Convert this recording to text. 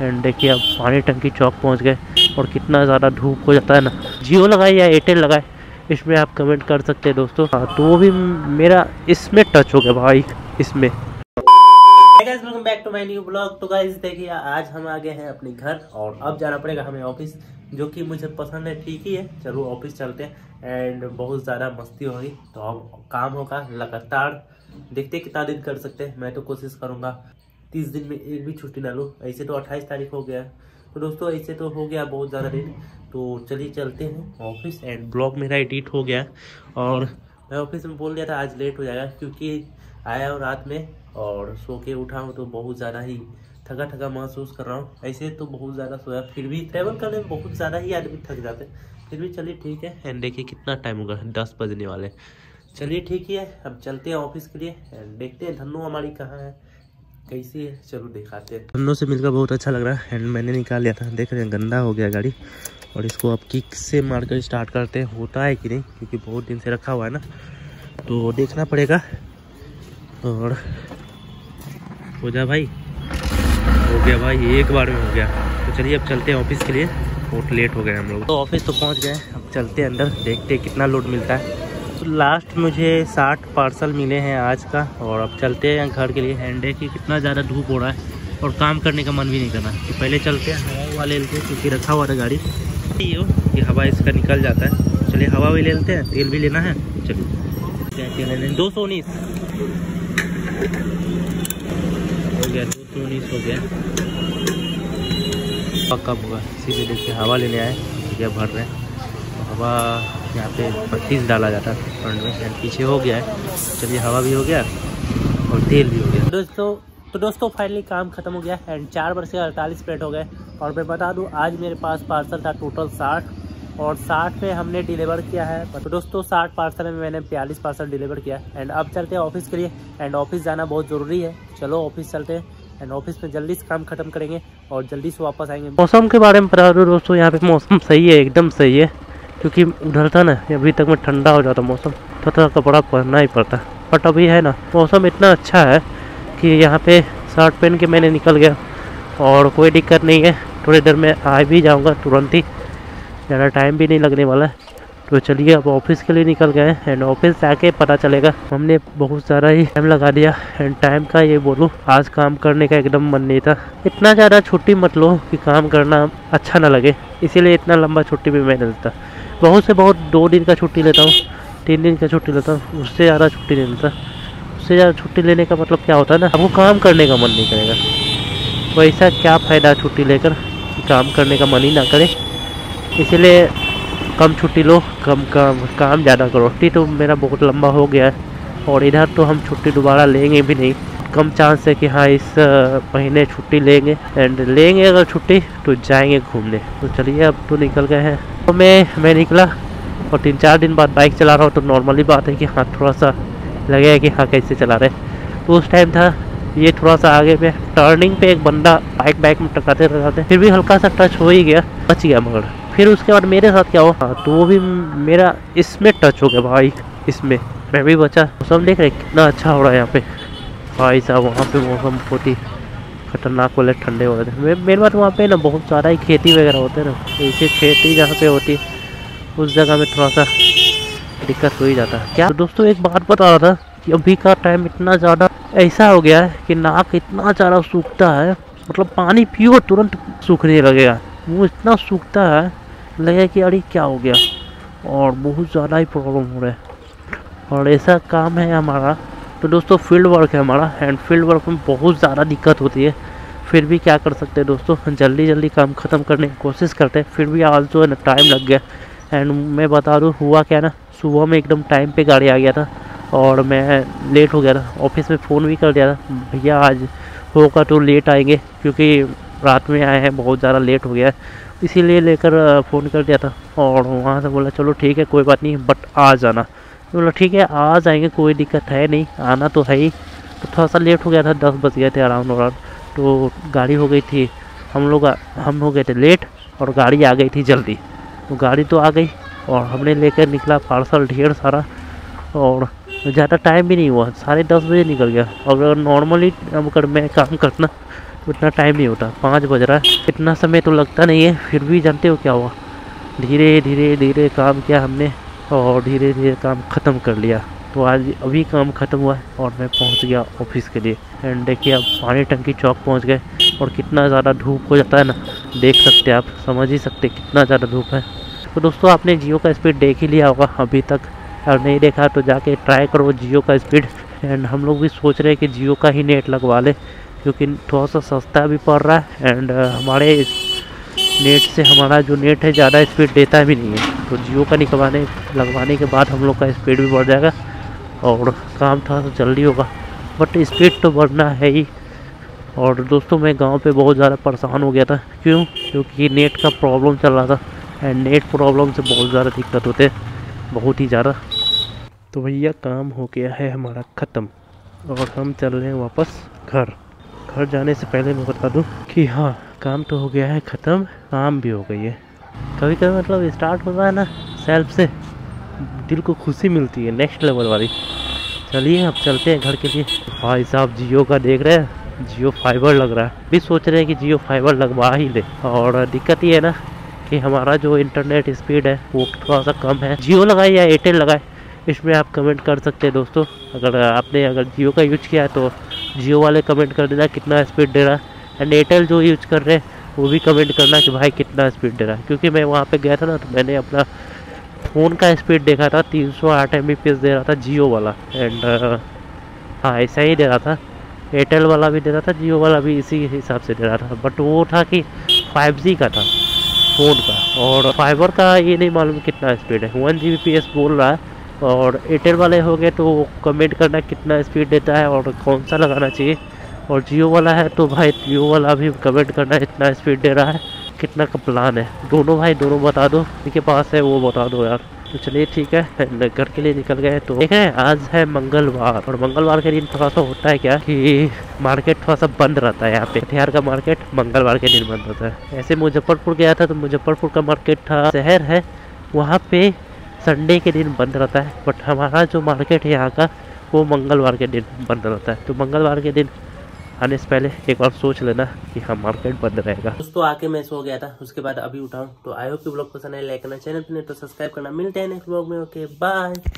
And देखिए अब पानी टंकी चौक पहुंच गए। और कितना ज़्यादा धूप हो जाता है ना। जियो लगाए या एयरटेल लगाए, इसमें आप कमेंट कर सकते हैं दोस्तों। हाँ, तो वो भी मेरा इसमें टच हो गया भाई, इसमें। Guys welcome back to my new blog. तो गाइस देखिए आज हम आ गए हैं अपने घर और अब जाना पड़ेगा हमें ऑफिस, जो कि मुझे पसंद है, ठीक ही है। चलो ऑफिस चलते हैं एंड बहुत ज़्यादा मस्ती होगी। तो अब काम होगा लगातार, देखते कितना दिन कर सकते हैं। मैं तो कोशिश करूँगा 30 दिन में एक भी छुट्टी ना लूँ। ऐसे तो 28 तारीख हो गया, तो दोस्तों ऐसे तो हो गया बहुत ज़्यादा दिन। तो चलिए चलते हैं ऑफिस एंड ब्लॉग मेरा एडिट हो गया। और मैं ऑफिस में बोल दिया था आज लेट हो जाएगा, क्योंकि आया हूँ रात में और सो के उठा हूँ तो बहुत ज़्यादा ही थका थका महसूस कर रहा हूँ। ऐसे तो बहुत ज़्यादा सोया, फिर भी ट्रैवल करने में बहुत ज़्यादा ही आदमी थक जाते हैं। फिर भी चलिए ठीक है। एंड देखिए कितना टाइम होगा, 10 बजने वाले। चलिए ठीक ही है, अब चलते हैं ऑफिस के लिए एंड देखते हैं धन्नो हमारी कहाँ है, कैसी है, चलो दिखाते हैं। धन्नो से मिलकर बहुत अच्छा लग रहा है एंड मैंने निकाल लिया था। देख रहे हैं गंदा हो गया गाड़ी, और इसको अब किक से मारकर स्टार्ट करते हैं, होता है कि नहीं, क्योंकि बहुत दिन से रखा हुआ है ना, तो देखना पड़ेगा। और हो जा भाई, हो गया भाई, एक बार में हो गया। तो चलिए अब चलते हैं ऑफिस के लिए, बहुत लेट हो गए हम लोग। तो ऑफिस तो पहुंच गए, अब चलते हैं अंदर, देखते हैं कितना लोड मिलता है। तो लास्ट मुझे 60 पार्सल मिले हैं आज का, और अब चलते हैं घर के लिए। एंड देखिए कितना ज़्यादा धूप हो रहा है और काम करने का मन भी नहीं करना। तो पहले चलते हैं हवा वाले लेते हैं, क्योंकि रखा हुआ था गाड़ी कि हवा इसका निकल जाता है। चलिए हवा भी ले लेते हैं, तेल भी लेना है। चलिए 219 हो गया, 219 हो गया। कब होगा इसीलिए देखिए हवा लेने आए, भैया भर रहे हैं। तो हवा यहाँ पे 32 डाला जाता है फ्रंट में, एंड पीछे हो गया है। चलिए हवा भी हो गया और तेल भी हो गया। दोस्तों फाइनली काम खत्म हो गया एंड 4 बज के 48 मिनट हो गए। और मैं बता दूं आज मेरे पास पार्सल था टोटल 60, और 60 में हमने डिलीवर किया है। तो दोस्तों 60 पार्सल में मैंने 42 पार्सल डिलीवर किया। एंड अब चलते हैं ऑफिस के लिए, एंड ऑफिस जाना बहुत ज़रूरी है। चलो ऑफिस चलते हैं एंड ऑफिस में जल्दी से काम खत्म करेंगे और जल्दी से वापस आएंगे। मौसम के बारे में बता दो दोस्तों, यहाँ पे मौसम सही है, एकदम सही है। क्योंकि उधर था ना, अभी तक में ठंडा हो जाता मौसम, थोड़ा कपड़ा पहनना ही पड़ता। बट अभी है ना, मौसम इतना अच्छा है कि यहाँ पे शर्ट पहन के मैंने निकल गया और कोई दिक्कत नहीं है। थोड़ी देर में आ भी जाऊँगा तुरंत ही, ज़्यादा टाइम भी नहीं लगने वाला है। तो चलिए अब ऑफिस के लिए निकल गए एंड ऑफिस जाके पता चलेगा। हमने बहुत ज़्यादा ही टाइम लगा दिया एंड टाइम का ये बोलूँ, आज काम करने का एकदम मन नहीं था। इतना ज़्यादा छुट्टी मत लो कि काम करना अच्छा ना लगे, इसीलिए इतना लंबा छुट्टी भी मैं नहीं लेता। बहुत से बहुत 2 दिन का छुट्टी लेता हूँ, 3 दिन का छुट्टी लेता हूँ, उससे ज़्यादा छुट्टी नहीं लेता। उससे ज़्यादा छुट्टी लेने का मतलब क्या होता है ना, आपको काम करने का मन नहीं करेगा। वैसा क्या फ़ायदा छुट्टी लेकर कि काम करने का मन ही ना करे। इसीलिए कम छुट्टी लो, काम ज़्यादा करो। छुट्टी तो मेरा बहुत लंबा हो गया है, और इधर तो हम छुट्टी दोबारा लेंगे भी नहीं। कम चांस है कि हाँ इस महीने छुट्टी लेंगे, एंड लेंगे अगर छुट्टी तो जाएंगे घूमने। तो चलिए अब तो निकल गए हैं। तो मैं निकला और 3-4 दिन बाद बाइक चला रहा हूँ, तो नॉर्मली बात है कि हाँ थोड़ा सा लगेगा कि हाँ कैसे चला रहे। तो उस टाइम था ये थोड़ा सा आगे में टर्निंग पे एक बंदा बाइक में टकराते फिर भी हल्का सा टच हो ही गया, बच गया। मगर फिर उसके बाद मेरे साथ क्या हुआ, तो वो भी मेरा इसमें टच हो गया भाई, इसमें मैं भी बचा। मौसम देख रहे कितना अच्छा हो रहा है यहाँ पे भाई साहब। वहाँ पे मौसम बहुत ही खतरनाक वाले ठंडे हो रहे थे। मेरे बात वहाँ पे ना बहुत सारा ही खेती वगैरह होते हैं ना, ऐसे खेती जहाँ पे होती है उस जगह में थोड़ा सा दिक्कत हो ही जाता है। क्या तो दोस्तों एक बात बता रहा था कि अभी का टाइम इतना ज़्यादा ऐसा हो गया है कि नाक इतना ज़्यादा सूखता है, मतलब पानी पियो तुरंत सूखने लगेगा, मुँह इतना सूखता है, लगे कि अरे क्या हो गया। और बहुत ज़्यादा ही प्रॉब्लम हो रहा है, और ऐसा काम है हमारा। तो दोस्तों फील्ड वर्क है हमारा, एंड फील्ड वर्क में बहुत ज़्यादा दिक्कत होती है। फिर भी क्या कर सकते हैं दोस्तों, जल्दी काम ख़त्म करने की कोशिश करते हैं। फिर भी आज जो है ना टाइम लग गया। एंड मैं बता दूँ हुआ क्या ना, सुबह में एकदम टाइम पे गाड़ी आ गया था और मैं लेट हो गया था। ऑफिस में फ़ोन भी कर दिया था, भैया आज होगा तो लेट आएंगे, क्योंकि रात में आए हैं, बहुत ज़्यादा लेट हो गया है, इसीलिए लेकर फ़ोन कर दिया था। और वहाँ से बोला चलो ठीक है कोई बात नहीं, बट आ जाना। तो बोला ठीक है आ जाएंगे, कोई दिक्कत है नहीं, आना तो है ही। तो थोड़ा सा लेट हो गया था, 10 बज गए थे अराउंड। तो गाड़ी हो गई थी, हम हो गए थे लेट, और गाड़ी आ गई थी जल्दी। तो गाड़ी तो आ गई और हमने लेकर निकला पार्सल ढेर सारा, और ज़्यादा टाइम भी नहीं हुआ, 10:30 बजे निकल गया। अगर नॉर्मली अगर मैं काम करना उतना टाइम नहीं होता, 5 बज रहा है, इतना समय तो लगता नहीं है। फिर भी जानते हो क्या हुआ, धीरे धीरे धीरे काम किया हमने और धीरे धीरे काम ख़त्म कर लिया। तो आज अभी काम ख़त्म हुआ है और मैं पहुंच गया ऑफिस के लिए। एंड देखिए अब पानी टंकी चौक पहुंच गए और कितना ज़्यादा धूप हो जाता है ना, देख सकते हैं आप, समझ ही सकते कितना ज़्यादा धूप है। तो दोस्तों आपने जियो का स्पीड देख ही लिया होगा अभी तक, और नहीं देखा तो जाके ट्राई करो जियो का स्पीड। एंड हम लोग भी सोच रहे हैं कि जियो का ही नेट लगवा ले, क्योंकि थोड़ा सा सस्ता भी पड़ रहा है एंड हमारे नेट से हमारा जो नेट है ज़्यादा स्पीड देता भी नहीं है। तो जियो का लगवाने के बाद हम लोग का स्पीड भी बढ़ जाएगा और काम थोड़ा सा जल्दी होगा, बट स्पीड तो बढ़ना है ही। और दोस्तों मैं गांव पे बहुत ज़्यादा परेशान हो गया था, क्योंकि नेट का प्रॉब्लम चल रहा था एंड नेट प्रॉब्लम से बहुत ज़्यादा दिक्कत होते हैं, बहुत ही ज़्यादा। तो भैया काम हो गया है हमारा ख़त्म और हम चल रहे हैं वापस घर जाने से पहले मैं बता दूं कि हाँ काम तो हो गया है ख़त्म, काम भी हो गई है। कभी कभी मतलब स्टार्ट होता है ना सेल्फ से, दिल को खुशी मिलती है नेक्स्ट लेवल वाली। चलिए अब चलते हैं घर के लिए। भाई साहब जियो का देख रहे हैं, जियो फाइबर लग रहा है, भी सोच रहे हैं कि जियो फाइबर लगवा ही ले। और दिक्कत ये है ना कि हमारा जो इंटरनेट स्पीड है वो थोड़ा सा कम है। जियो लगाए या एयरटेल लगाए, इसमें आप कमेंट कर सकते हैं दोस्तों। अगर जियो का यूज किया है तो जियो वाले कमेंट कर देना कितना स्पीड दे रहा है, एंड एयरटेल जो यूज कर रहे हैं वो भी कमेंट करना कि भाई कितना स्पीड दे रहा है। क्योंकि मैं वहाँ पे गया था ना, तो मैंने अपना फ़ोन का स्पीड देखा था, 308 Mbps दे रहा था जियो वाला। एंड हाँ ऐसा ही दे रहा था, एयरटेल वाला भी दे रहा था, जियो वाला भी इसी हिसाब से दे रहा था। बट वो था कि 5G का था फ़ोन का, और फाइबर का ये नहीं मालूम कितना स्पीड है, 1 Gbps बोल रहा है। और एयरटेल वाले हो गए तो कमेंट करना कितना स्पीड देता है और कौन सा लगाना चाहिए। और जियो वाला है तो भाई जियो वाला भी कमेंट करना इतना स्पीड दे रहा है, कितना का प्लान है। दोनों भाई दोनों बता दो, जिनके पास है वो बता दो यार। तो चलिए ठीक है, घर के लिए निकल गए। तो देख रहे हैं आज है मंगलवार, और मंगलवार के दिन थोड़ा सा होता है क्या कि मार्केट थोड़ा सा बंद रहता है। यहाँ पे कटिहार का मार्केट मंगलवार के दिन बंद रहता है। ऐसे मुजफ्फरपुर गया था तो मुजफ्फरपुर का मार्केट था, शहर है, वहाँ पे संडे के दिन बंद रहता है। बट हमारा जो मार्केट है यहाँ का वो मंगलवार के दिन बंद रहता है। तो मंगलवार के दिन आने से पहले एक बार सोच लेना कि हाँ मार्केट बंद रहेगा। दोस्तों आके मैं सो गया था, उसके बाद अभी उठाऊं। तो आई होप कि ब्लॉग पसंद है, लाइक करना, चैनल पे नहीं तो सब्सक्राइब करना। मिलते हैं नेक्स्ट ब्लॉग में, ओके बाय।